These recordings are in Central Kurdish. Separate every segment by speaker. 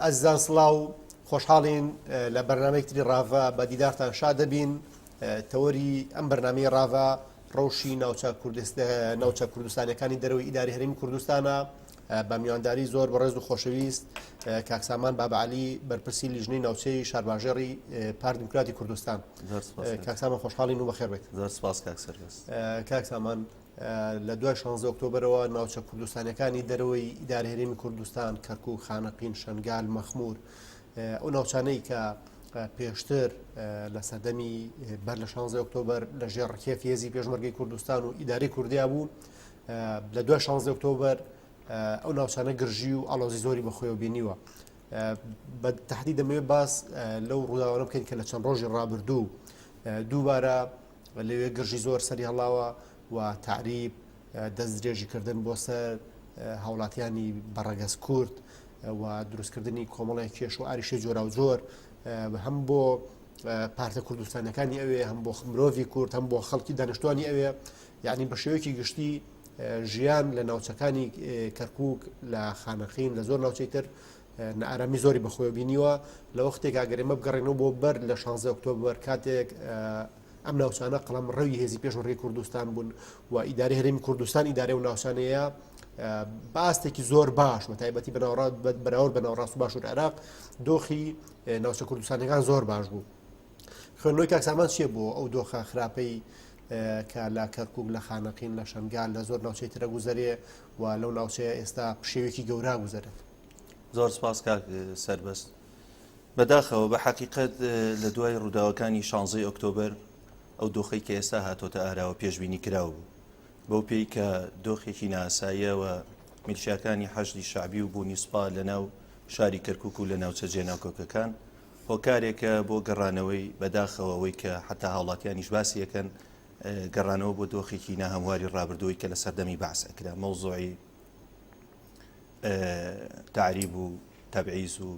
Speaker 1: ئازیزان سڵاو خۆشحاڵین لە بەرنامەیەکتری ڕاڤە بە دیدارتان شاد دەبین. تەوەری ئەم بەرنامەی ڕاڤە ڕەوشی ناوچە کوردستانەکانی دەرەوەی ئیداری هەرێمی کوردستانە بە میوانداری زۆر بەڕێز و خۆشەویست کاکسامان بابعالی بەرپرسی لیژنەی ناوچەی شارباژێڕی پارتی دیموکراتی کوردستان. کاکسامان خۆشحاڵین و بەخێربێت.
Speaker 2: زۆر سپاس کاک سەربەست.
Speaker 1: کاکسامان لە دوای 16 ئۆکتۆبرەوە ناوچە کوردستانەکانی دەرەوەی ئیداری هەرێمی کوردستان کەرکووک، خانەقین، شەنگال، مەخمور ئەو ناوچانەی کە پێشتر لە سەردەمی بەر لە 16 ئۆکتۆبر لە ژێر ڕکێفی هێزی پێشمەرگەی کوردستان و ئیداری کوردیا بوو. لە دوای 16 ئۆکتۆبر ئەو ناوچانە گرژی و ئاڵۆزی زۆری بەخۆیەوە بینیوە. بە تەحدید دەمەوێت باس لەو ڕووداوانە بکەین کە لە چەند ڕۆژی ڕابردوو دووبارە لەوێ گرژی زۆر سەری هەڵاوە و تعریب دەست درێژیکردن بۆ سەر هاوڵاتیانی بەڕەگەز کورد و دروستکردنی کۆمەڵی کێش و ئاریشەی جۆرا و جۆر هەم بۆ پارتە کوردستانەکانی ئەوێ، هەم بۆ مرۆڤی کورد، هەم بۆ خەڵکی دانیشتوانی ئەوێ، یعنی بە شێوەیەکی گشتی ژیان لە ناوچەکانی کەرکووک لە خانەقین لە زۆر ناوچەی تر نائارامی زۆری بەخۆی بینیوە. لە وەختێک ئاگەرێمە بگەڕێنەوە بۆ بەر لە 16 ئۆکتۆبر کاتێک ئەم ناوچانە قەڵەمڕەوی هێزی پێشمەرگەی کوردستان بوون و ئیداری هەرێمی کوردستان ئیدارە و ناوچانەیە باستێکی زۆر باش بە تایبەتی بەراورد بە ناوەڕاست و باشوور عێراق دۆخی ناوچە کوردستانەکان زۆر باش بوو. خوێندنەوەی کاکسامان چییە بۆ ئەو دۆخە خراپەی کە لە کەرکووک، لە خانەقین، لە شەنگال، لە زۆر ناوچەی ترە گوزەرێ و لەو ناوچەیە ئێستا پشێوێکی گەورە گوزەرێت؟
Speaker 2: زۆر سپاس کاک سەربەست. بەداخەوە بە حەقیقەت لە دوای ڕووداوەکانی 16 ئۆکتۆبر ئەو دۆخەی کە ئێستا هاتۆتە ئاراوە پێشبینی کراوە بوو بەو پێی کە دۆخێکی ناساییەوە میلیشیاکانی حەشدی شعبی و بوونی سوپا لە ناو شاری کەرکووک و لە ناوچە جێناوکۆکەکان هۆکارێکە بۆ گەڕانەوەی بەداخەوە ئەوەی کە حتا هاوڵاتیانیش باسی یەکەن گەڕانەوە بۆ دۆخێکی ناهەمواری ڕابردووی کە لە سەردەمی بەعس ئەکرا مەوزوعی تعریب و تەبعیز و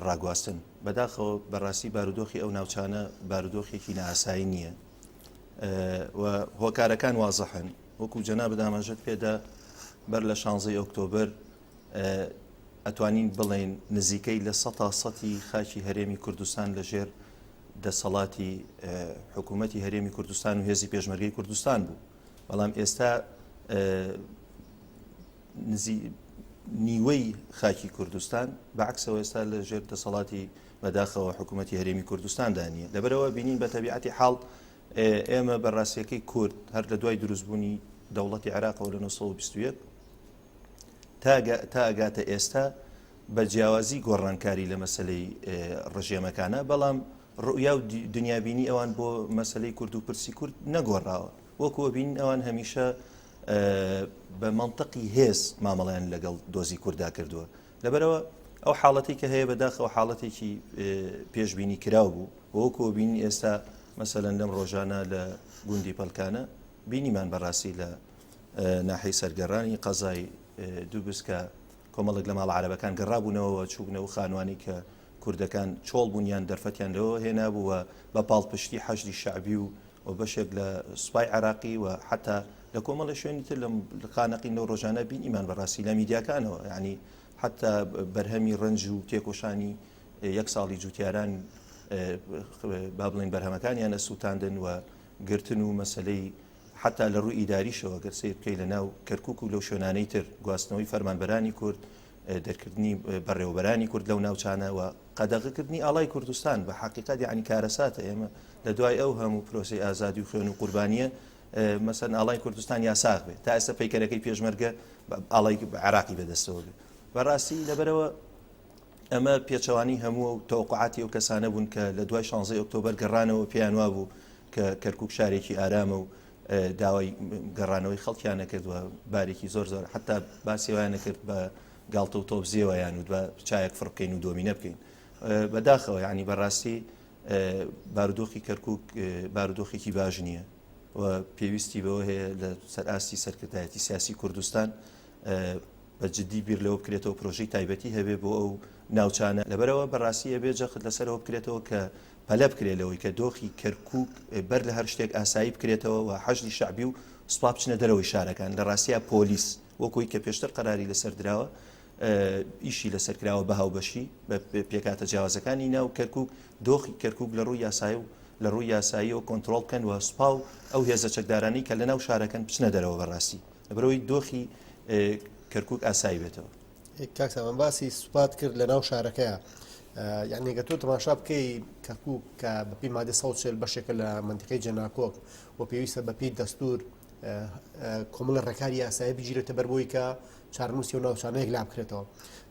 Speaker 2: ڕاگواستن. بەداخەوە بەڕاستی بارودۆخی ئەو ناوچانە بارودۆخێکی نائاسایی نییە و هۆکارەکان وازەحن. وەکو جەناب دامەژت پێدا بەر لە 16 ئۆکتۆبر ئەتوانین بڵێن نزیکەی لە 100% خاکی هەرێمی کوردستان لەژێر دەسەڵاتی حکوومەتی هەرێمی کوردستان و هێزی پێشمەرگەی کوردستان بوو. بەڵام ئێستا نیوەی خاکی کوردستان بەعکسەوە ئێستا لە ژێر دەسەڵاتی بەداخەوە حکوومەتی هەرێمی کوردستان دانیە. لەبەرەوە بینین بە تەبیعەتی حاڵ ئێمە بەڕاستیەکەی کورد هەر لە دوای دروستبوونی دەوڵەتی عێراقەوە لە 1920 تا ئەگاتە ئێستا بە جیاوازی گۆڕانکاری لە مەسلەی ڕژێمەکانە، بەڵام ڕوئیا و دنیابینی ئەوان بۆ مەسلەی کورد و پرسی کورد نەگۆڕاوە. وەکووە بین ئەوان هەمیشە بە منطقی هێز مامەڵیان لەگەڵ دۆزی کووردا کردووە. لەبەرەوە ئەو حاڵەتی کە هەیە بەداخەوە حاڵەتێکی پێشبینی کراو بوو. وەکووە بینی ئێستا مەسەلەن لەم ڕۆژانە لە گوندی پەلکانە بینیمان بەڕاستی لە ناحەی سەرگەڕانی قەزای دووبس کە کۆمەڵێک لە ماڵ عەرەبەکان گەڕابوونەوە چوونەوە خانوانی کە کوردەکان چۆڵ بوونیان دەرفەتیان لەوە هێنابووە بە پاڵپشتی حەشدی شعبی و بەشێک لە سوپای عێراقی و حتا لە کۆمەڵە شوێنی تر لە خانەقین لەو ڕۆژانە بینیمان بەڕاستی لە میدیاکانەوە، یعنی حتا بەرهەمی ڕنج و تێکۆشانی یەک ساڵی جوتیاران با بڵێن بەرهەمەکانیان ئەسووتاندن و گرتن و مەسلەی حتا لە ڕووی ئیداریشەوە گەر سیر بکەی لە ناو کەرکووک و لەو شوێنانەی تر گواستنەوەی فەرمانبەرانی کورد، دەرکردنی بەڕێوەبەرانی کورد لەو ناوچانە و قەدەغەکردنی ئاڵای کوردستان بە حەقیقەت یعنی کارەساتە. ئێمە لە دوای ئەو هەموو پرۆسەی ئازادی و خوێن و قوربانیە مەسەن ئاڵای کوردستان یاساغ بێت تا ئێستا پەیکەرەکەی پێشمەرگە ئاڵای عێراقی بەدەستەوە بێت. بەڕاستی لەبەرەوە ئەمە پێچەوانی هەموو و تەوقعاتی ئەو کەسانە بوون کە لە دوای 16 ئۆکتۆبر گەڕانەوە پێیان وا بوو کە کەرکووک شارێکی ئارامە و داوای گەڕانەوەی خەڵکیان نەکردووە، بارێکی زۆر حتا باسیێوایان نەکرد بە گاڵتە و تۆبزیەوەیان و چایەک فڕ بکەین و دۆمینە بکەین. بەداخەوە یعنی بەڕاستی بارودۆخی کەرکووک بارودۆخێکی باش نییە و پێویستی بەوە هەیە لە سەرئاستی سەرکردایەتی سیاسی کوردستان بە جددی بیر لەوە بکرێتەوە پرۆژەی تایبەتی هەبێ بۆ ئەو ناوچانە. لەبەرەوە بەڕاستی ئەبێ جەخت لەسەرەوە بکرێتەوە کە پەلە بکرێت لەوەی کە دۆخی کەرکووک بەر لە هەر شتێک ئاسایی بکرێتەوە و حەشدی شعبی و سوپا بچنە دەرەوەی شارەکان. لە ڕاستیە پۆلیس وەکوی کە پێشتر قەراری لەسەر دراوە ئیشی لەسەرکراوە بە هاوبەشی بە پێکاتە جیاوازەکانی ناو کەرکک دۆخی کەرکک لە ڕووی یاسایی و لە ڕووی یاساییەوە کۆنتترۆل بکەن و سوپا و ئەو هێزە چەکدارانی کە لە ناو شارەکەن بچنە دەرەوە بەڕاستی بەرەوەی دۆخی کەرکک ئاسایی بێتەوە.
Speaker 1: کاکسەمان باسی سوپات کرد لە ناو شارەکەیە یعنی گە تۆ تەماشا بکەی کەرکووک کە بەپی مادە 140 بەشێکە لە منتیقەی جەناکۆک و پێویستە بەپی دەستور کۆمەڵە ڕێکاری یاسایی بگیرێتە بەر بۆی کە چارنووسی و ناوچانەیەک لا بکرێتەوە.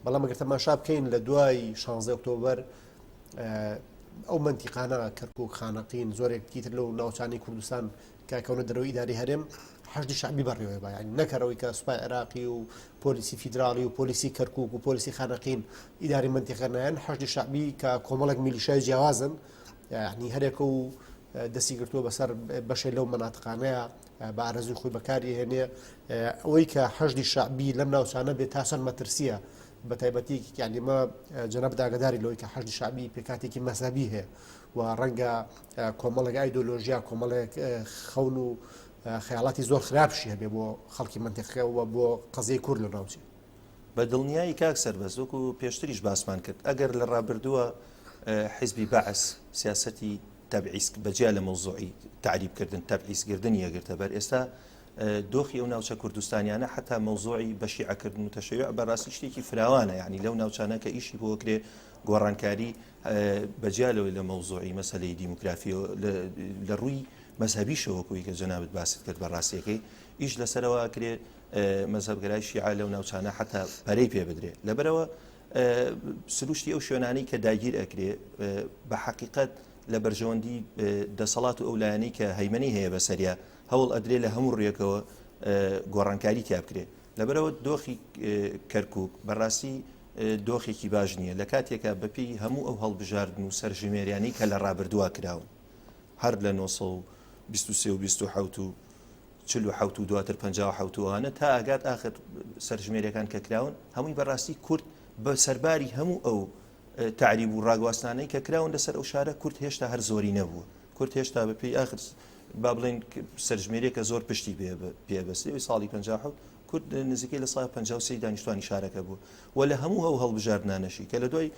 Speaker 1: بەڵام ئەگەر تەماشا بکەین لە دوای 16 ئۆکتۆبەر ئەو منتیقانە کەرکووک خانەقین زۆرێک دیتر لەو ناوچانی کوردستان کاکەونە دەرەوەی ئیداری هەرێم حەشدی شعبی بەڕێوەیە بە یعنی نەکەرەوەی کە سوپای عێراقی و پۆلیسی فیدراڵی و پۆلیسی کەرکووک و پۆلیسی خانەقین ئیداری منتیقە نایەن حەشدی شعبی کە کۆمەڵێک میلیشای جیاوازن یعنی هەرێکە و دەستی گرتووە بەسەر بەشێ لەو مەناتقانەیە بە ئارەزوی خۆی بەکاری هێنێ ئەوەی کە حەشدی شعبی لەم ناوچانە بێت تاسەن مەترسیە بە تایبەتی یعنیمە جەنەب داگەداری لەوەی کە حەشدی شعبی پێکاتێکی مەسەبی هەیە و ڕەنگە کۆمەڵێک ئایدۆلۆژیا کۆمەڵێک خەون و خەیاڵاتی زۆر خراپشی هەبێ بۆ خەڵکی منتیقەوە بۆ قەزەی کورد لە ناوچێ.
Speaker 2: بە دڵنیایی کاک سەربەز وەکو پێشتریش باسمان کرد ئەگەر لە ڕابردووە حیزبی بەعس سیاسەتی تەبعیز بەجیا لە مەوزوعی تعریبکردن تەبعیزکردنی یەگرتە بەر ئێستا دۆخی ئەو ناوچە کوردستانیانە حتا مەوزوعی بەشیعەکردن و تەشەیوع بەڕاستی شتێکی فراوانە یعنی لەو ناوچانە کە ئیشی بۆ کرێ گۆڕانکاری بەجیالەوەی لە مەوزوعی مەسەلەی دیموکرافی لە ڕووی مەذهبی شەوەکوی کە جەنابەت باست کرد بەڕاستیەکەی ئیش لەسەرەوە کرێ مەذهبگرای شیعە لەو ناوچانە حتا پەرەی پێ بدرێ لەبەرەوە سروشتی ئەو شوێنانەی کە داگیر ئەکرێ بە حەقیقەت لە بەرژەوەندی دەسەڵات و ئەو لایەنەی کە هەیمەنی هەیە بەسەریا هەوڵ ئەدرێ لە هەموو ڕێکەوە گۆڕانکاری تیا بکرێ لەبەرەوە دۆخی کەرکووک بەڕاستی دۆخێکی باش نییە لە کاتێکە بەپی هەموو ئەو هەڵبژاردن و سەرژمێریانەی کە لە ڕابردووە کراون هەر لە 1923 و 27 و 47 و دواتر 57وانە تا ئاگات ئاخر سەرژمێریەکان کە کراون هەمووی بەڕاستی کورد بە سەرباری هەموو ئەو تعریب و ڕاگواستانەی کە کراون لەسەر ئەو شارە کورد هێشتا هەر زۆری نەبووە کورد هێشتا بەپی ئاخر با بڵێن سەرژمێریەکە زۆر پشتی پێبەستێ ساڵی 57 کورد نزیکەی لە ساڵ 53 دانیشتوانی شارەکە بوو و لە هەموو ئەو هەڵبژاردنانەشی کە لە دوای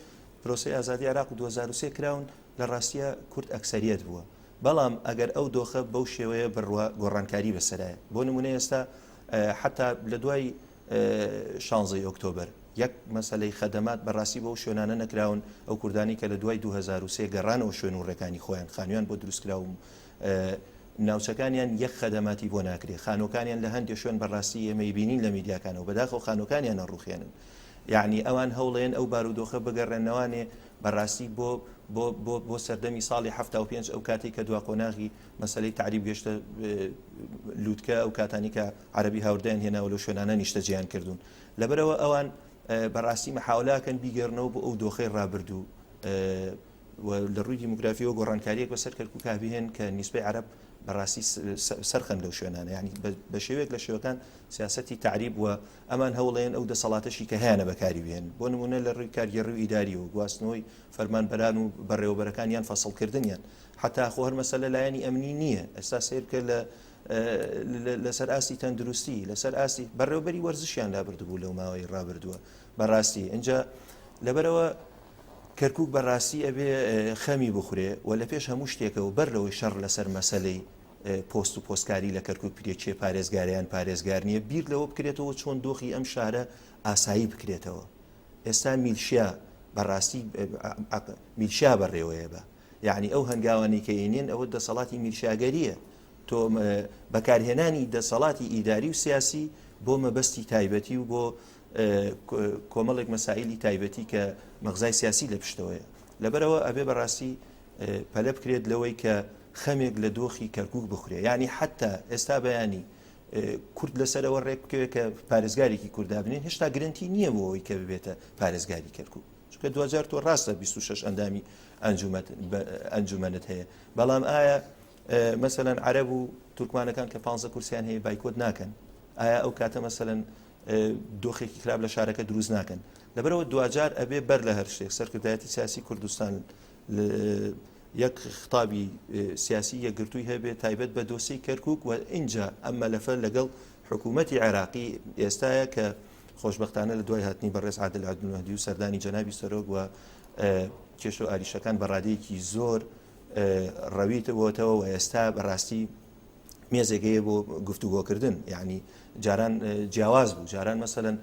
Speaker 2: پرۆسەی ئازادی عێراق و 2023 کراون لە ڕاستیە کورد ئەکسەریەت بووە بەڵام ئەگەر ئەو دۆخە بەو شێوەیە بڕوە گۆڕانکاری بەسەرایە بۆ نمونە ئێستا حتا لە دوای 16 ئۆکتۆبەر یەک مەسەلەی خەدەمات بەڕاستی بۆ شوێنانە نەکراون ئەو کوردانی کە لە دوای 2023 گەڕانەوە شوێن و ڕێکانی خۆیان خانویان بۆ دروستکرا و ناوچەکانیان یەک خەدەماتی بۆ ناکرێ خانۆکانیان لە هەندێک شوێن بەڕاستی ئێمەی بینین لە میدیاکانەوە بەداخەوە خانۆکانیان ڕوخێنن یعنی ئەوان هەوڵێن ئەو بارودۆخە بگەڕێنەوانێ بەڕاستی بۆ سەردەمی ساڵی 75 ئەو کاتێک کە دوا قۆناغی مەسەلەی تعریب گەشتە لووتکە ئەو کاتانی کە عەربی هاوردیان هێناوە لە شوێنانە نیشتەجییان کردوون لەبەرەوە ئەوان بەڕاستی مەحاولاکەن بیگەڕنەوە بۆ ئەو دۆخەی ڕابردوو لە ڕووی دیموگرافیەوە گۆڕانکاریەک بەسەر کەرکووک هەبێن کە نیسبەی عەرەب بەڕاستی سەرخەن لەو شوێنانە یعنی بە شێوەیەک لە شێوەکان سیاسەتی تعریب و ئەمان هەوڵێن ئەو دەسەڵاتەشی کە هەیەە بەکاری بێن بۆ نمونە لە ڕووی کارگەڕی و ئیداری و گواستنەوەی فەرمانبەران و بەڕێوەبەرەکانیان فەسڵکردنیان حتا خۆ هەر مەسەلە لایەنی ئەمنی نییە ئێستا سیر بکە لەسەر ئاستی تەندروستی لەسەر ئاستی بەڕێوەبەری وەرزشیان لابردوبوو لەو ماوەی ڕابردووە بەڕاستی اینجا لەبەرەوە کەرکووک بەڕاستی ئەبێ خەمی بخورێ و لە پێش هەموو شتێکەوە بەر لەوەی شەڕ لەسەر مەسەلەی پۆست و پۆستکاری لە کەرکووک پرێکێ پارێزگاریان پارێزگار نییە بیر لەوە بکرێتەوە چۆن دۆخی ئەم شارە ئاسایی بکرێتەوە ئێستا میلشیا بەڕاستی میلشیا بەڕێوەیە بە یعنی ئەو هەنگاوانی کە ئێنێن ئەوە دەسەڵاتی میلشاگەریە تۆ بەکارهێنانی دەسەڵاتی ئیداری و سیاسی بۆ مەبەستی تایبەتی و بۆ کۆمەڵێک مەسائلی تایبەتی کە مەغزای سیاسی لە پشتەوەیە لەبەرەوە ئەبێ بەڕاستی پەلە بکرێت لەوەی کە خەمێک لە دۆخی کەرکووک بخورێ ینی حتا ئێستا بەیانی کورد لەسەرەوە ڕێک بکەوێت کە پارێزگارێکی کووردا بنێن هێشتا گرنتی نییە بۆ ئەوەی کە ببێتە پارێزگاری کەرکووک چونکە 2000 تۆ ڕاستە 26 ئەندامی ئەنجومەنت هەیە بەڵام ئایا مەسەلەن عەرەب و تورکمانەکان کە 15 کورسیان هەیە بایکۆت ناکەن ئایا ئەو کاتە مەسەلەن دۆخێکی خراپ لە شارەکە دروست ناکەن لەبەرەوە دوجار ئەبێ بەر لە هەر شتێک سەرکردایەتی سیاسی کوردستان یەک خطابی سیاسی یەکگرتووی هەبێت تایبەت بە دۆسەی کەرکووک و اینجا ئەمە لەفەر لەگەڵ حکوومەتی عێراقی ئێستاە کە خۆشببختانە لە دوای هاتنی بەڕێز عادل عەبدولمەهدی و سەردانی جەنابی سەرۆک و کێشە و ئاریشەکان بە ڕادەیەکی زۆر ڕەویتەوەتەوە و ئێستا بەڕاستی مێزێگەیە بۆ گفتوگۆکردن، یعنی جاران جیاواز بوو، جاران مەسەلەن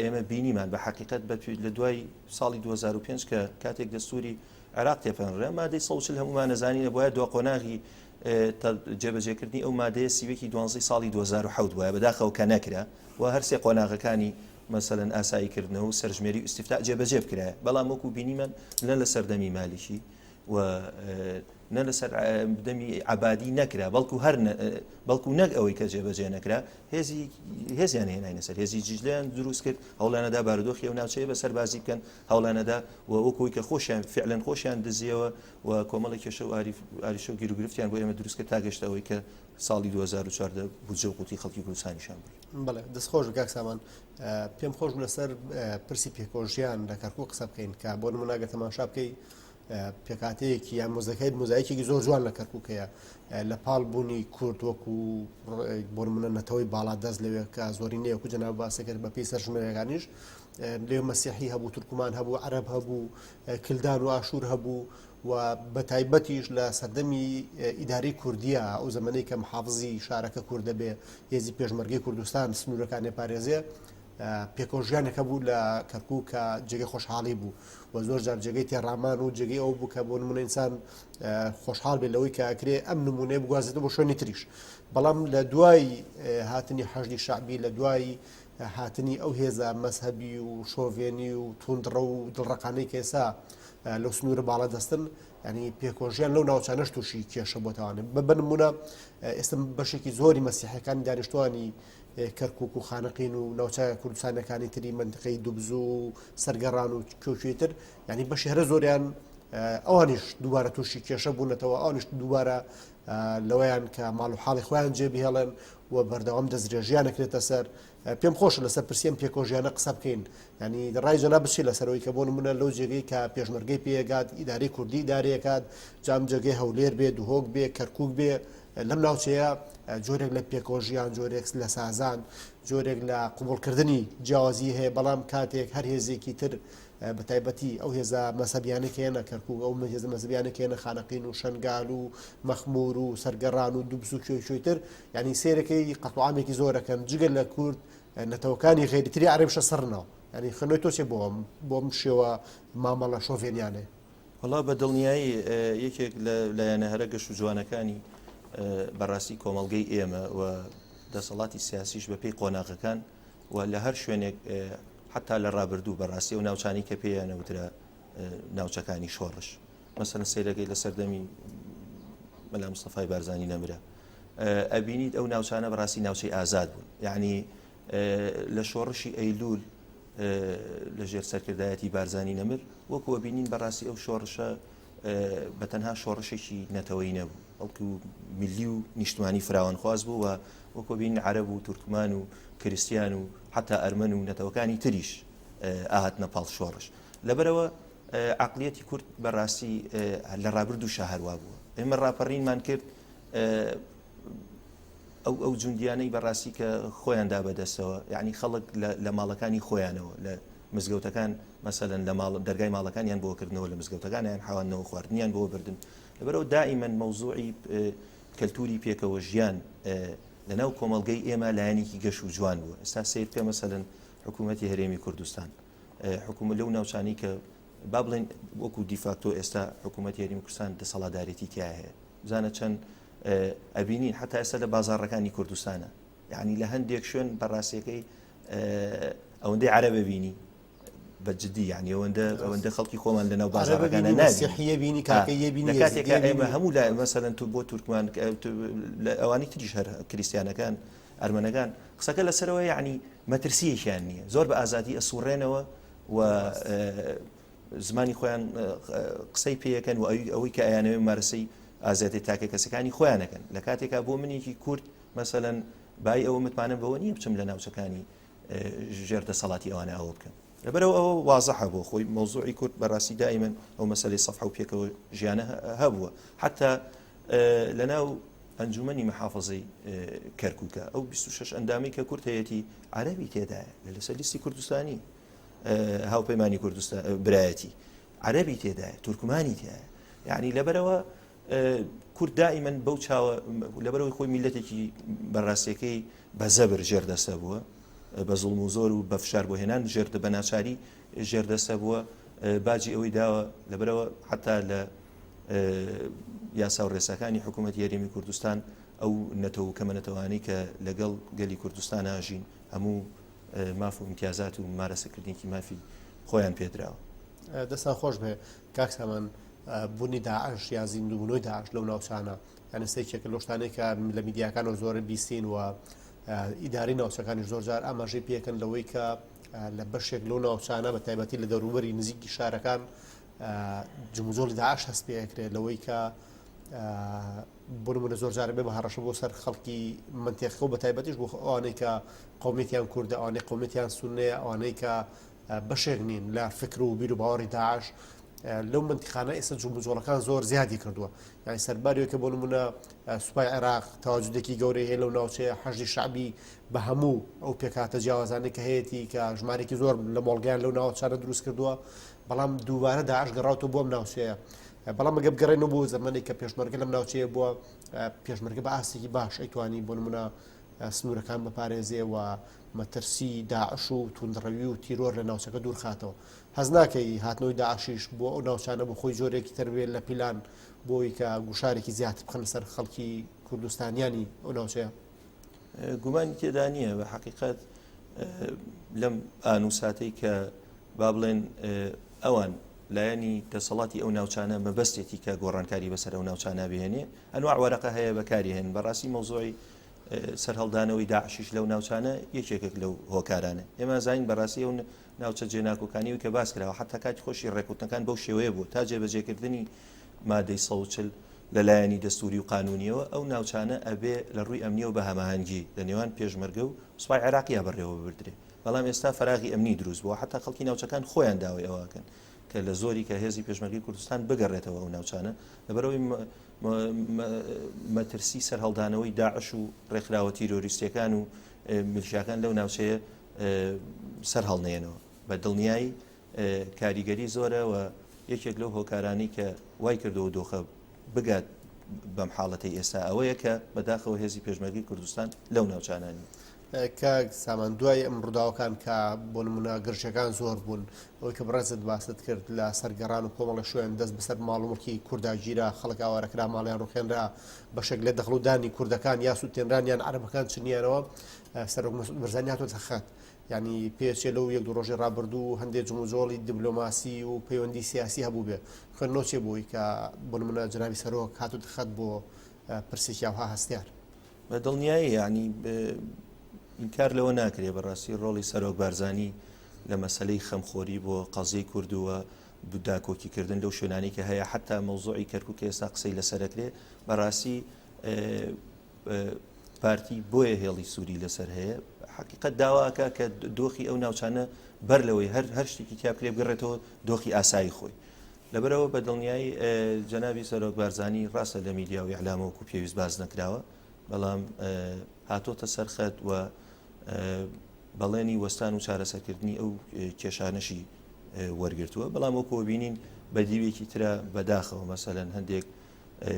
Speaker 2: ئێمە بینیمان بە حقیقت لە دوای ساڵی 2005 کە کاتێک دەستوری عێراق تێپەنرا مادەی 140 هەمومان نەزانین بۆیە دۆ قۆناغی جێبەجێکردنی ئەو مادەیە سیوەکی 12 ساڵی 2007 وایە بەداخەوە کە نەکرا و هەرسێ قۆناغەکانی مەسەلەن ئاساییکردنەوە و سەرژمێری و ئیستیفتا جێبەجێ بکرایە، بەڵام وەکو بینیمان لە لەسەردەمی مالیکی و نە لەسەر دەمی عەبادی نەکرا بەڵکو نەک ئەوەی کە جێبەجێ نەکرا هێزیان هێناینە سەر هێزی جیجلیان دروست کرد، هەوڵانەدا بارودۆخی ئەو ناوچەیە بەسەر بازی بکەن، هەوڵانەدا و وەکوی کە خۆشیان فعلەن خۆشیان دزیەوە و کۆمەڵی کێشە و ئاریشە و گیرروگرفتیان بۆ ئێمە دروست کرد تا گەشتە ئەوەی کە ساڵی 2014 بودجە و قوتی خەڵکی کوردستانیشان برد.
Speaker 1: بەڵێ دەستخۆش گاک سامان پێم خۆش لەسەر پرسی پێکۆژیان لە کەرکووک قسە بکەین کە بۆ نمونە ئەگەر تەماشا بکەی پێکاتەیەکی یان مۆزەکەی مۆزایەکی زۆر جوان لە کەرکووکەیە لە پاڵ بوونی کورد وەکو بۆ نمونە نەتەوەی باڵا دەست لەوێ کە زۆرینەیە وەکو جەناب باسەکرد بە پێی سەرژمێرەکانیش لێو مەسیحی هەبوو، تورکمان هەبوو، عەرەب هەبوو، کلدان و ئاشور هەبوو و بە تایبەتیش لە سەردەمی ئیداری کوردیە ئەو زەمانەی کە محافزی شارەکە کورد دەبێ هێزی پێشمەرگەی کوردستان سنوورەکانی پارێزێ پێکۆژیانێکە بوو لە کەرکووک کە جێگەی خۆشحاڵی بوو و زۆر جار جێگەی تێڕامان و جێگەی ئەو بوو کە بۆ نمونە ئینسان خۆشحاڵ بێت لەوەی کە ئەکرێ ئەم نمونەیە بگوازێتەوە بۆ شوێنی تریش. بەڵام لە دوای هاتنی حەشدی شعبی لە دوای هاتنی ئەو هێزە مەزهەبی و شۆڤێنی و توندڕە و دڵڕەقانەی کە ئێستا لەو سنوورە باڵا دەستن، ینی پێکۆژیان لەو ناوچانەش تووشی کێشە بۆتەوانێت بە نمونە ئێستا بەشێکی زۆری مەسیحەکانی دانیشتوانی کەرکووک و خانەقین و ناوچە کوردستانەکانی تری منتقەی دوبز و سەرگەڕان و کێوکێتر ینی بەشی هەرە زۆریان ئەوانیش دووبارە تووشی کێشە بوونەتەوە، ئەوانیش دووبارە لەوەیان کە ماڵ و حاڵی خۆیان جێبهێڵن و بەردەوام دەستدرێژیان نەکرێتە سەر. پێم خۆشە لەسەر پرسیەم پێکۆژیانە قسە بکەین، ینی ڕای جەناب بچێت لەسەرەوەی کە بۆ نمونە لەو جێگەی کە پێشمەرگەی پێگات ئیداری کوردی ئیدارەکات جام جێگەی هەولێر بێ، دوهۆک بێ، کەرکووک بێ، لەم ناوچەیە جۆرێک لە پێکۆژیان، جۆرێک لە سازان، جۆرێک لە قوبوڵکردنی جیاوازی هەیە، بەڵام کاتێک هەر هێزێکی تر بە تایبەتی ئەو هێزە مەسەبیانەکەێنە کەرکووک ئەو هێزە مەسەبیانەکەێنە خانەقین و شەنگال و مەخمور و سەرگەڕان و دوبس و کوێشوێتر، ینی سێرەکەی قەتوعامێکی زۆرەکەن جگەل لە کورد نەتەوەکانی غێریتری عەرەبشە سەرنەوە، ینی خنۆی تۆچێ بۆم شێوە مامەڵە شۆڤێنیانێ.
Speaker 2: وەڵا بە دڵنیایی یەکێک لایەنە هەرە گەشت و جوانەکانی بەڕاستی کۆمەڵگەی ئێمە و دەسەڵاتی سیاسیش بە پێی قۆناغەکان و لە هەر شوێنێک حتا لە ڕابردوو بەڕاستی و ناوچانی کە پێیانەوترا ناوچەکانی شۆڕش مەسەلەن سەیرەکەی لە سەردەمی مەلا مستەفای بارزانی نەمرە ئەبینیت ئەو ناوچانە بەڕاستی ناوچەی ئازاد بوون، یعنی لە شۆڕشی ئەیلول لە ژێر سەرکردایەتی بارزانی نەمر وەکو ئەبینین بەڕاستی ئەو شۆڕشە بە تەنها شۆڕشێکی نەتەوەی نەبوو، بەڵکو میلی و نیشتمانی فراوانخواز بوو و وەکو بین عەرەب و تورکمان و کریستیان و حتا ئەرمەن و نەتەوەکانی تریش ئاهاتنە پاڵ شۆڕش. لەبەرەوە عەقڵیەتی کورد بەڕاستی لە ڕابردووشە هەروە بووە. ئێمە ڕاپەڕینمان کرد ئەو جوندیانەی بەڕاستی کە خۆیان دا بەدەستەوە، یعنی خەڵک لە ماڵەکانی خۆیانەوە لە مزگەوتەکان مەسەلەن لە دەرگای ماڵەکانیان بۆ کردنەوە لە مزگەوتەکانیان حاوانەوە خواردنیان بۆ بردن. لەبەرەوە دائیمەن مەوزوعی کەلتوری پێکەوە ژیان لەناو کۆمەڵگەی ئێمە لایەنێکی گەش و جوان بووە. ئێستا سیر بکە مەسەلەن حکوومەتی هەرێمی کوردستان حکوومەت لەو ناوچانەی کە با بڵێن وەکو دیفاکتۆ ئێستا حکوومەتی هەرێمی کوردستان دەسەڵاتدارێتی تیا هەیە، بزانە چەند ئەبینین حتا ئێستا لە بازاڕەکانی کوردستانە، یعنی لە هەندێک شوێن بەڕاستیەکەی ئەوەندەی عەرەبە بینی بەجددی، یعنی ئەوەندە خەڵکی خۆمان لەناو بازاڕەکانە نابینی لە کاتێکە ئێمە هەموو لای مەسەلەن تو بۆ تورکمان ئەوانی تریش هەر کریستیانەکان ئەرمەنەکان قسەکە لەسەرەوە یعنی مەترسیەکیان نییە، زۆر بە ئازادی ئەسوڕێنەوە و زمانی خۆیان قسەی پێیەکەن و ئەوەی کە ئەیانەوێ مارەسەی ئازادی تاکە کەسەکانی خۆیانەکەن. لە کاتێکا بۆ منێکی کورد مەسەلەن بای ئەوە متمانە بەوە نییە بچم لە ناوچەکانی ژێر دەسەڵاتی ئەوانە ئەوە بکەم. لەبەرەوە ئەوە وازەحە بۆ خۆی مەوزوعی کورد بەڕاستی دائیمەن ئەو مەسەلەی سەفحە و پێکەوە ژیانە هەبووە، حتا لەناو ئەنجومەنی مەحافەزەی کەرکووکە ئەو 26 ئەندامی کە کورد هەیەی عەرەبی تێدایە لەسەر لیستی کوردستانی هاوپەیمانی کوردستان برایەتی عەرەبی تێدایە تورکمانی تایە یعنی لەبەرەوە کورد دائیمەن بەو چاوە لەبەرەوەی خۆی میلەتێکی بەڕاستیەکەی بە زەبر ژێردەسە بووە بە زوڵم و زۆر و بە فشار بۆ هێنان ژێردە بە ناچاری ژێردەسە بووە باجی ئەوەی داوە لەبەرەوە حتا لە یاسا و ڕێساکانی حکوومەت یاریمی کوردستان ئەو نەتەوە کەمە نەتەوانەی کە لەگەڵ گەلی کوردستان ئاژین هەموو ماف و امتیازات و مارەسەکردنیکی مافی خۆیان پێدراوە
Speaker 1: دەستان خۆش بێ کاک سامان بوونی داعش یا زیندوبوونەوەی داعش لەو ناوچانە یانە سێکێک لە شتانەی کە لە میدیاکانەوە زۆر بیستین و ئیداری ناوچەکانی زۆر جار ئاماژەی پێکەن لەوەی کە لە بەشێک لەو ناوچانە بە تایبەتی لە دەوروبەری نزیکی شارەکان جموزۆڵی داعش هەست پێکرێت لەوەی کە بۆ نمونە زۆر جارە بێ بە هەڕەشە بۆ سەر خەڵکی منتێقە و بە تایبەتیش بۆ ئەوانەی کە قومیتیان کوردە ئەوانەی قومیتیان سونەیە ئەوانەی کە بەشێک نین لە فکر و بیر و باوەڕی داعش لەو منتیخانە ئێستا جموزۆڵەکان زۆر زیادی کردووە یعنی سەرباریەوە کە بۆ نمونە سوپای عێراق تاواجودێکی گەورەی هەیە لەو ناوچەیە حەشدی شعبی بە هەموو ئەو پێکاتە جیاوازانەی کە هەیەی کە ژمارێکی زۆر لە مۆڵگیان لەو ناوچانە دروست کردووە بەڵام دووبارە داعش گەڕاوەوە بۆم ناوچەیە بەڵام ئەگە بگەڕێنەوە بۆ زەمانێک کە پێشمەرگە لەم ناوچەیە بووە پێشمەرگە بە ئاستێکی باش ئەیتوانی بۆ نمونە سنوورەکان بەپارێزێ و مەترسی داعش و توندڕەوی و تیرۆر لە ناوچەکە دوور خاتەوە هەز ناکەی هاتنەوەی داعشیش بۆ ئەو ناوچانە بۆ خۆی جۆرێکی تەروێت لە پیلان بۆی کە گوشارێکی زیاتر بخەن سەر خەڵکی کوردستانیانی ئەو ناوچەیە
Speaker 2: گومانی تێدا نییە بە حقیقت لەم ئانووساتەی کە با بڵێن ئەوان لایەنی دەسەڵاتی ئەو ناوچانە مەبەستێتی کە گۆڕانکاری بەسەر ئەو ناوچانە بهێنێ ئەنواع وەرەقە هەیە بەکاری هێن بەڕاستی مەوزوعی سەرهەڵدانەوەی داعشیش لەو ناوچانە یەکێکێک لەو هۆکارانە ئێمە زانین بەڕاستی ئەو ناوچە جێناکۆکانی و کە باس کراوە حتا کاتی خۆشی ڕێکوتنەکان بەو شێوەیە بوو تا جێبەجێکردنی مادەی 140 لەلایەنی دەستوری و قانونیەوە ئەو ناوچانە ئەبێ لە ڕووی ئەمنیە و بە هەماهەنگی لە نێوان پێشمەرگە و سوپای عێراقیا بەڕێوە ببردرێ بەڵام ئێستا فراغی ئەمنی دروست بووە حتا خەڵکی ناوچەکان خۆیان داوای ئەوەکەن کە لە زۆری کە هێزی پێشمەرگی کوردستان بگەڕێتەوە ئەو ناوچانە لەبەرەوەی مەترسی سەرهەڵدانەوەی داعش و ڕێکخراوە تیرۆریستیەکان و میلیشیاکان لەو ناوچەیە سەر هەڵنێنەوە بە دڵنیایی کاریگەری زۆرە و یەکێک لەو هۆکارانی کە وای کردەوە دۆخە بگات بەم حاڵەتی ئێستا ئەوەیە کە بەداخەوە هێزی پێشمەرگی کوردستان لەو ناوچانانی
Speaker 1: کە سامان دوای ئەم ڕووداوەکان کە بۆ نمونە گرژەکان زۆر بوون ئەوەی کە بڕێزت باست کرد لە سەرگەڕان و کۆمەڵە شوێن دەست بەسەر ماڵ و مڵکی کورداگیرە خەڵک ئاوارەکرا ماڵیان ڕوخێنرا بەشێک لێ دەخڵودانی کوردەکان یا سووتێنرانیان عەرەبەکان چنیانەوە سەرۆک مەسعود بەرزانی هاتوۆتە خەت ینی پێچێ لەو یەک دو ڕۆژی ڕابردوو هەندێک جموزۆڵی دیبلۆماسی و پەیوەندی سیاسی هەبوو بێ خوێندنەوە چێ بووی کە بۆ نمونە جەنابی سەرۆک هاتووتە خەت بۆ پرسێکی ئەوها هەستیار
Speaker 2: بە دڵنیایی ینی ئینکار لەوە ناکرێ بەڕاستی ڕۆڵی سەرۆک بارزانی لە مەسەلەی خەمخۆری بۆ قەزەی کوردووە داکۆکیکردن لەو شوێنانی کە هەیە حتا مەوزوعی کەرکووک ئێستا قسەی لەسەرەکرێ بەڕاستی پارتی بۆیە هێڵی سووری لەسەر هەیە حقیقت داواکە کە دۆخی ئەو ناوچانە بەر لەوەی هەر شتێکی تیاکرێ بگەڕێتەوە دۆخی ئاسایی خۆی لەبەرەوە بە دڵنیایی جەنابی سەرۆک بارزانی ڕاستە لە میدیا و ئیعلامەوەکو پێویست باز نەکراوە بەڵام هاتۆتە سەرخەت و بەڵێنی وەستان و چارەسەرکردنی ئەو کێشانەشی وەرگرتووە بەڵام وەکو بینین بە دیوێکی ترە بەداخەوە مەسەلەن هەندێک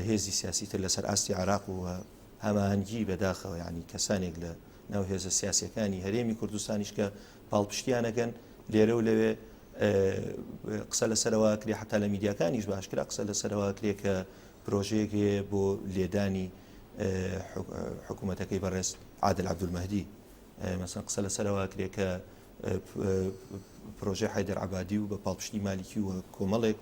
Speaker 2: هێزی سیاسیتر لەسەر ئاستی عێراق و هەماهەنگی بەداخەوە ینی کەسانێک لە ناو هێزە سیاسیەکانی هەرێمی کوردستانیش کە پاڵپشتیانەکەن لێرە و لەوێ قسە لەسەرەوە کرێ حتا لە میدیاکانیش باشکرا قسە لەسەرەوە کرێ کە پرۆژەیەک هەیە بۆ لێدانی حکوومەتەکەی بەڕێز عادل عەبدولمەهدی مەسەن قسە لەسەرەوە کرێ کە پرۆژەی حەیدەر عەبادی و بە پاڵپشتی مالیکی و کۆمەڵێک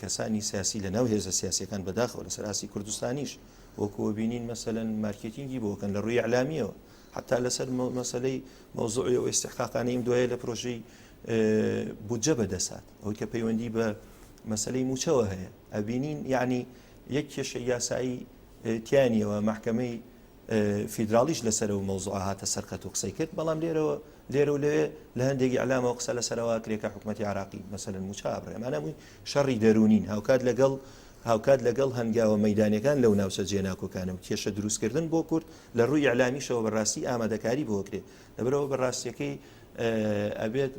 Speaker 2: کەسانی سیاسی لە ناو هێزە سیاسیەکان بەداخەوە لەسەر ئاسی کوردستانیش وەکووە بینین مەسەلەن مارکێتینگی بۆکەن لە ڕووی ئیعلامیەوە حتا لەسەر مەسەلەی مەوزوعی و ئیستیحقاقانەی دوایە لە پرۆژەی بودجە بەدەسات ئەوەی کە پەیوەندی بە مەسەلەی موچەوە هەیە ئەبینین یعنی یەک کێشە یاسایی تیانیەوە محکەمەی فیدراڵیش لەسەر و مەوزوع هاتە سەرقەت و قسەی کرد بەڵام لێرە و لەوێ لە هەندێکی ئەعلامەوە قسە لەسەرەوە کرێکە حکوومەتی عێراقی مەسەلەن موچە ئابڕێ ئەمانە شەڕی دەرونین هاوکات لەگەڵ هاوکات لەگەڵ هەنگاوە مەدانیەکان لەو ناوچە جێناکۆکانە و کێشە دروستکردن بۆ کورد لە ڕووی ئەعلامیشەوە بەڕاستی ئامادەکاری بۆکرێ لەبەرەوە بەڕاستیەکەی ئەبێت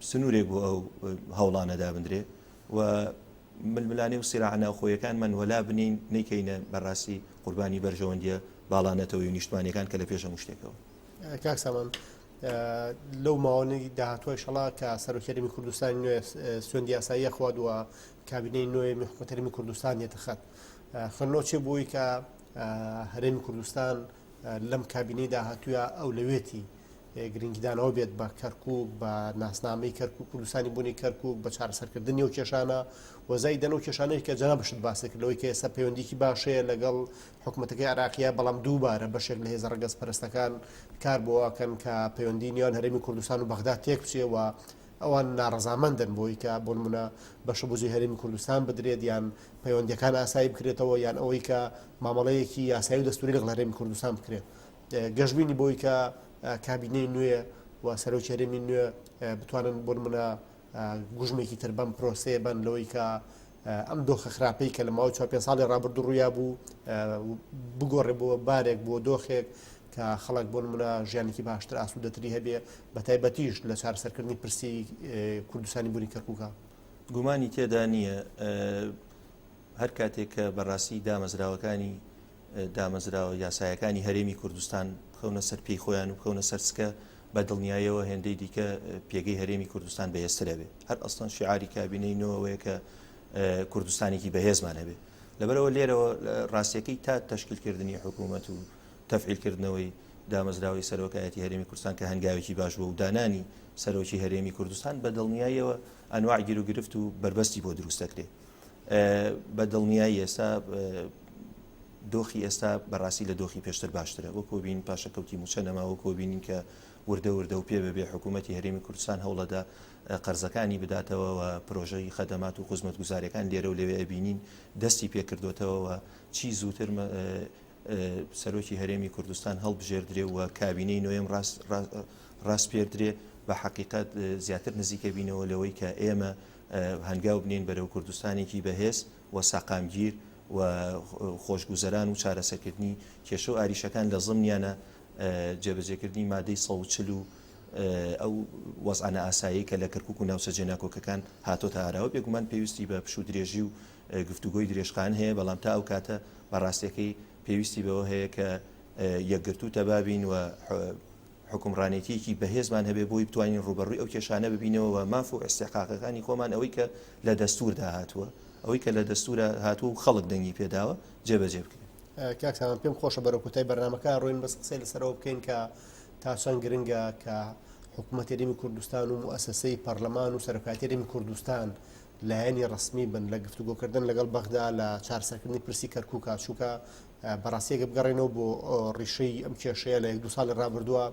Speaker 2: سنوورێک بۆ ئەو هەوڵانەدا بندرێ و ململانێ و سیراع ناوخۆیەکانمان وەلا بنین نەیکەینە بەڕاستی قوربانی بەرژەوەندیە باڵانەتەوەی و نیشتمانیەکان کە لە پێشە مشتێکەوە.
Speaker 1: کاک سامان لەو ماوەی داهاتوی شەڵا کە سەرۆکیەرێمی کوردستان نوێ سوێندی یاساییە خواردووە کابینەی نوێ حکوومەتەرێمی کوردستان دێتەخەت خەنۆچێ بۆی کە هەرێمی کوردستان لەم کابینەی داهاتووە ئەو لەوێتی گرنگدانەوە بێت بە کەرکووک بە ناسنامەی کەرکووک کوردستانی بوونی کەرکووک بە چارەسەرکردنی و کێشانە وەزای دەنە و کێشانەی کە جەنا بشت باسێک لەوەی کە ئێستا پەیوەندیکی باشەیە لەگەڵ حکوومەتەکەی عراقیە بەڵام دووبارە بەشێک لە هێزە ڕەگەز پەرستەکان کار بۆواکەن کە پەیوەندی نێوان هەرێمی کوردستان و بەغدا تێک بچێەوە ئەوان ناڕەزامەندن بۆی کە بۆ نمونە بەشە بۆزی هەرێمی کوردستان بدرێت یان پەیوەندیەکان ئاسایی بکرێتەوە یان ئەوەی کە مامەڵەیەکی یاسایی و دەستوری لەگەڵ هەرێمی کوردستان بکرێت گەشتبینی بۆی کە کابینەی نوێ و سەرۆکی هەرێمی نوێ بتوانن بۆ نمونە گوژمێکی تر بەم پرۆسەیە بن لەوەی کە ئەم دۆخە خراپەی کە لە ماوەی 4 ساڵی ڕابردوو ڕوویا بوو بگۆڕێ بۆ بارێک بۆ دۆخێک کە خەڵک بۆ نمونە ژیانێکی باشتر ئاسوودەتری هەبێ بە تایبەتیش لە چارەسەرکردنی پرسی کوردستانی بوونی کەرکووکە.
Speaker 2: گومانی تێدا نییە هەر کاتێک کە بەڕاستی دامەزراوەکانی دامەزراوە یاسایەکانی هەرێمی کوردستان بخەونە سەر پێی خۆیان و بخەونە سەرسکە بە دڵنیایەوە هێندەی دیکە پێگەی هەرێمی کوردستان بەهێزترە بێ هەر ئەستان شیعاری کابینەی نوەوەیە کە کوردستانێکی بەهێزمان هەبێ لەبەرەوە لێرەوە ڕاستیەکەی تا تەشکیلکردنی حکوومەت و تەفعیلکردنەوەی دامەزراوی سەرۆکایەتی هەرێمی کوردستان کە هەنگاوێکی باش بوو و دانانی سەرۆکی هەرێمی کوردستان بە دڵنیایەوە ئەنواع گیر و گرفت و بربەستی بۆ دروستەکرێ بە دڵنیایی ئێستا دۆخی ئێستا بەڕاستی لە دۆخی پێشتر باشترە وەکو بین پاشەکەوتی موچە نەما وەکو بینین کە وردە و پێ بەبێ حکوومەتی هەرێمی کوردستان هەوڵەدا قەرزەکانی بداتەوە و پرۆژەی خەدەمات و خزمەت گوزاریەکان لێرە و لەوێ ئەبینین دەستی پێکردوێتەوە چی زووتر سەرۆکی هەرێمی کوردستان هەڵبژێردرێ و کابینەی نوێم ڕاست پێدرێ بە حقیقت زیاتر نزیکە بینەوە لەوەی کە ئێمە هەنگاو بنین بەرەو کوردستانێکی بەهێز و ساقامگیر و خۆشگوزەران و چارەسەرکردنی کێشە و ئاریشەکان لە زمنیانە جێبەجێکردنی مادەی 140 و ئەو وەزعانە ئاسایی کە لە کەرکووک و ناوچە جێناکۆکەکان هاتۆتە ئاراوە بێگومان پێویستی بە پشوو درێژی و گفتوگۆی درێژخان هەیە بەڵام تا ئەو کاتە بەڕاستیەکەی پێویستی بەوە هەیە کە یەکگرتوو تەبابین و حکومڕانێتیەکی بەهێزمان هەبێ بۆی بتوانین ڕوبەڕووی ئەو کێشانە ببینەوە و ماف و ئەستحقاقەکانی خۆمان ئەوەی کە لە دەستوردا هاتووە ئەوەی کە لە دەستورە هاتوو و خەڵک دەنگی پێداوە جێبەجێ بکرێت.
Speaker 1: کاکسان پێم خۆشە بەرەو کۆتای بەرنامەکە ڕۆین بەس قسەی لەسەرەوە بکەین کە تا چەند گرنگە کە حکوومەتی هەرێمی کوردستان و مؤسسەی پەرلەمان و سەرۆکایەتی هەرێمی کوردستان لایەنی ڕسمی بن لە گفتوگۆکردن لەگەڵ بەغدا لە چارەسەرکردنی پرسی کەرکووکە چووکە بەڕاستیەکە بگەڕێنەوە بۆ ڕیشەی ئەم کێشەیە لە 2 ساڵی ڕابردووە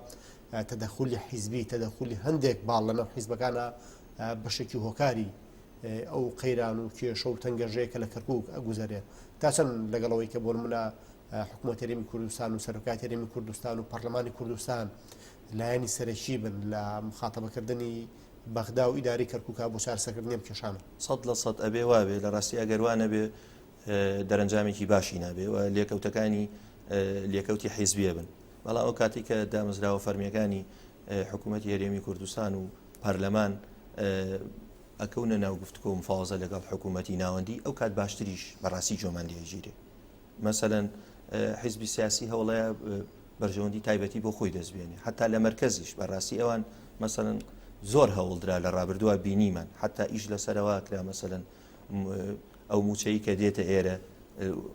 Speaker 1: تەدەخولی حیزبی تەدەخولی هەندێک باڵ لەناو حیزبەکانە بەشێکی هۆکاری ئەو قەیران و کێشە و تەنگەژەیە کە لە کەرکووک ئەگوزارێ تا چەند لەگەڵەوەی کە بۆ نمونە حکوومەتی هەرێمی کوردستان و سەرۆکایەتی هەرێمی کوردستان و پەرلەمانی کوردستان لایەنی سەرەکی بن لە مخاتەبەکردنی بەغدا و ئیداری کەرکووکە بۆ چارەسەرکردنی ئەم کێشانە 100%
Speaker 2: ئەبێ وابێ لە ڕاستی ئەگەروانە بێ دەرەنجامێکی باشی نابێ و لێکەوتەکانی لێکەوتی حیزبیە بن بەڵام ئەو کاتی کە دامەزراوە فەرمیەکانی حکوومەتی هەرێمی کوردستان و پەرلەمان ئەکەونە ناو گفتوگۆ و مفاوەزە لەگەڵ حکوومەتی ناوەندی ئەو کات باشتریش بەڕاستی جۆمان لێژیرێ مەسەلەن حیزبی سیاسی هەوڵەیە بەرژەوەندی تایبەتی بۆ خۆی دەستبێنێ حتا لە مەرکەزیش بەڕاستی ئەوان مەسەلەن زۆر هەوڵدرا لە ڕابردووە بینیمان حتا ئیش لەسەرەوە کرا مەسەلەن ئەو موچەی کە دێتە ئێرە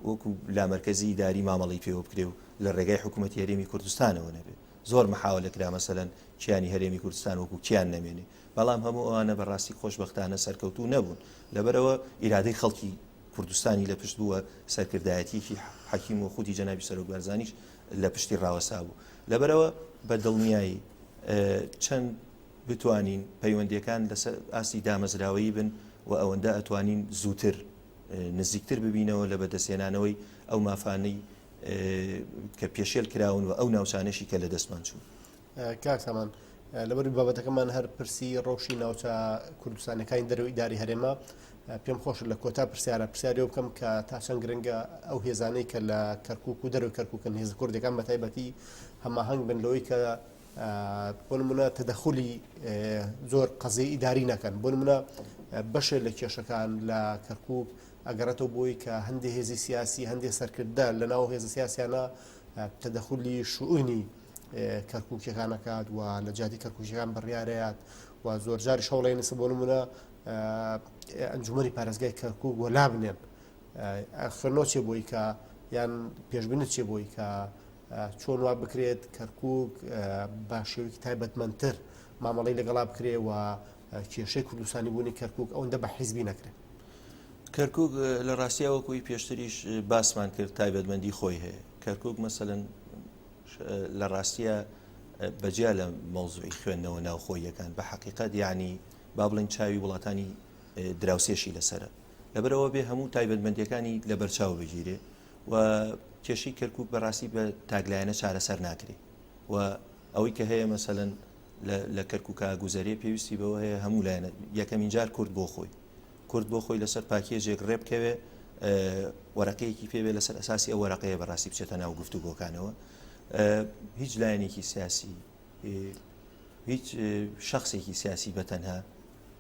Speaker 2: وەکو لامەرکەزی داری مامەڵی پێوە بکرێ و لە ڕێگای حکوومەتی هەرێمی کوردستانەوە نەبێ زۆر محاولە کرا مەسەلەن کیانی هەرێمی کوردستان وەکو کیان نەمێنێ بەڵام هەموو ئەوانە بەڕاستی خۆشبەختانە سەرکەوتوو نەبوون لەبەرەوە ئیرادەی خەڵکی کوردستانی لە پشت بووە سەرکردایەتیەکی حەکیم و خودی جەنابی سەرۆک بەرزانیش لە پشتی ڕاوەسا بوو لەبەرەوە بە دڵنیایی چەند بتوانین پەیوەندیەکان لەسەر ئاستی دامەزراوەیی بن و ئەوەندە ئەتوانین زووتر نزیکتر ببینەوە لە بەدەستێنانەوەی ئەو مافانەی کە پێشێل کراون و ئەو ناوچانەشی کە لە دەستمان چوون.
Speaker 1: کاک سامان لەبەر بابەتەکەمان هەر پرسی ڕۆژی ناوچە کوردستانەکانی دەرەوەی ئیداری هەرێمە پێم خۆش لە کۆتا پرسیارە بکەم کە تا چەند گرنگە ئەو هێزانەی کە لە کەرکووک و دەرەوەی کەرکووکن هێز کوردەکان بە تایبەتی هەماهەنگ بن لەوەی کە بۆ نمونە تەدەخولی زۆر قەزەی ئیداری نەکەن بۆ نمونە بەشێک لە کێشەکان لە کەرکووک ئەگەڕێتەوە بۆی کە هەندێک هێزی سیاسی هەندێک سەرکردە لە ناو هێزە سیاسیانە تەدەخولی شؤونی کەرکووکیەکانەکات و لە جاتی کەرکووکیەکان بڕیارەیات و زۆر جاری شەوڵی نسە بۆ نمونە ئەنجومەنی پارێزگای کەرکووک وەلا بنێن خوێنەوە چێ بۆی کە یان پێشبینت چێ بۆی کە چۆن وا بکرێت کەرکووک بە شێوەیەکی تایبەتمەندتر مامەڵەی لەگەڵا بکرێ و کێشەی کوردستانی بوونی کەرکووک ئەوەندە بە حیزبی نەکرێت.
Speaker 2: کەرکووک لە ڕاستیەوەکوی پێشتریش باسمان کرد تایبەتمەندی خۆی هەیە. کەرکووک مەسەلەن لە ڕاستیە بەجیا لە مەوزوعی خوێندنەوە ناوخۆیەکان بە حەقیقەت یعنی با بڵێن چاوی وڵاتانی دراوسێشی لەسرە لەبەرەوە بێ هەموو تایبەتمەندیەکانی لە بەرچاو بگیرێ و کێشەی کەرکووک بەڕاستی بە تاگلایەنە چارەسەر ناکرێ و ئەوەی کە هەیە مەسەلەن لە کەرکووکە گوزەریە پێویستی بەوە هەیە هەموو لایەنە یەکەمین جار کورد بۆ خۆی لەسەر پاکێجێک ڕێبکەوێ وەرەقەیەکی پێوێ لەسەر ئەساسی ئەو وەرەقەیە بەڕاستی بچێتە ناو گفتوگۆکانەوە هیچ لایەنێکی سیاسی هیچ شخصێکی سیاسی بەتەنها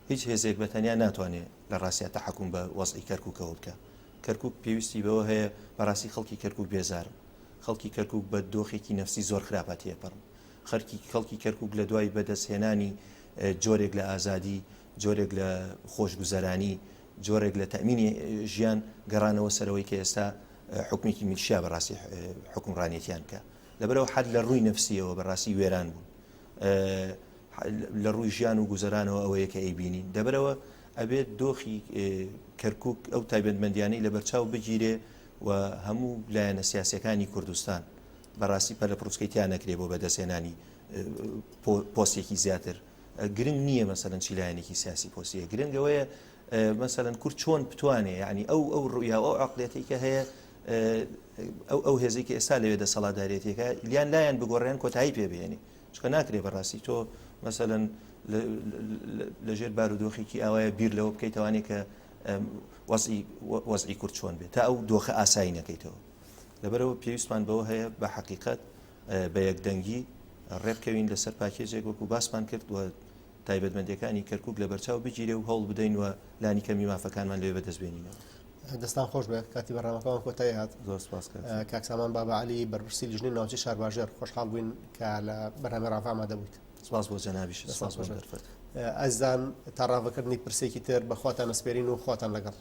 Speaker 2: هیچ هێزێک بەتەنیا ناتوانێت لە ڕاستیە تەحەکوم بە وەزعی کەرکووکەوە بکە. کەرکووک پێویستی بەوە هەیە بەڕاستی خەڵکی کەرکووک بێزارن خەڵکی کەرکووک بە دۆخێکی نەفسی زۆر خراپەت تێپەڕن خەڵکی کەرکووک لە دوای بەدەستهێنانی جۆرێک لە ئازادی جۆرێک لە خۆشگوزەرانی جۆرێک لە تەمینی ژیان گەڕانەوە سەرەوەی کە ئێستا حکومێکی میلیشیا بەڕاستی حکومڕانێتیان کە لەبەرەوە حەد لە ڕووی نەفسیەوە بەڕاستی وێران بوون لە ڕووی ژیان و گوزەرانەوە ئەوەیە کە ئەیبینین دەبەرەوە ئەبێت دۆخی کەرکووک ئەو تایبەتمەندیانەی لە بەرچاو بگیرێ و هەموو لایەنە سیاسەکانی کوردستان بەڕاستی پەلە پرۆسکەیتیان نەکرێ بۆ بەدەستهێنانی پۆستێکی زیاتر گرنگ نییە مەسەلەن چی لایەنێکی سیاسی پۆستیە گرنگەوەیە مەسەلەن کورد چۆن بتوانێ یعنی ئەو ڕوویا ئەو عەقڵیەتی کە هەیە ئەو هێزەی کە ئێستا لەوێ دەسەڵاتدارێتێکە لیان لایەن بگۆڕیان کۆتایی پێبێنێ چکە ناکرێ بەڕاستی تۆ مەسەلەن لەژێر بارودۆخێکی ئاوایە بیر لەوە بکەیتوانێت کە وەزعی کورد چۆن بێت تا ئەو دۆخە ئاسایی نەکەیتەوە لەبەرەوە پێویستمان بەوە هەیە بە حەقیقەت بە یەکدەنگی ڕێبکەوین لەسەر پاکێجێک وەکو باسمان کرد و تایبەتمەندیەکانی کەرکووک لە بەرچاو بگیرێ و هەوڵ بدەین و لانی کەمی مافەکانمان لێ بەدەستبێنینەوە.
Speaker 1: دەستان خۆش بێت کاتی بەڕامەکەمان کۆتایی هات
Speaker 2: زۆر سپاس
Speaker 1: کاکسامان بابعەلی بەرپرسی لیژنەی ناوچەی شارباژێر خۆشحاڵ بووین کە لە بەرنامەی ڕاڤ ئامادە بوویت.
Speaker 2: سپاس بۆ جەنابیش سپاس بۆ دەرفەت
Speaker 1: ئەزان تا ڕاوەکردنی پرسێکی تر بەخواتان ئەسپێرین و خواتان لەگەڵ.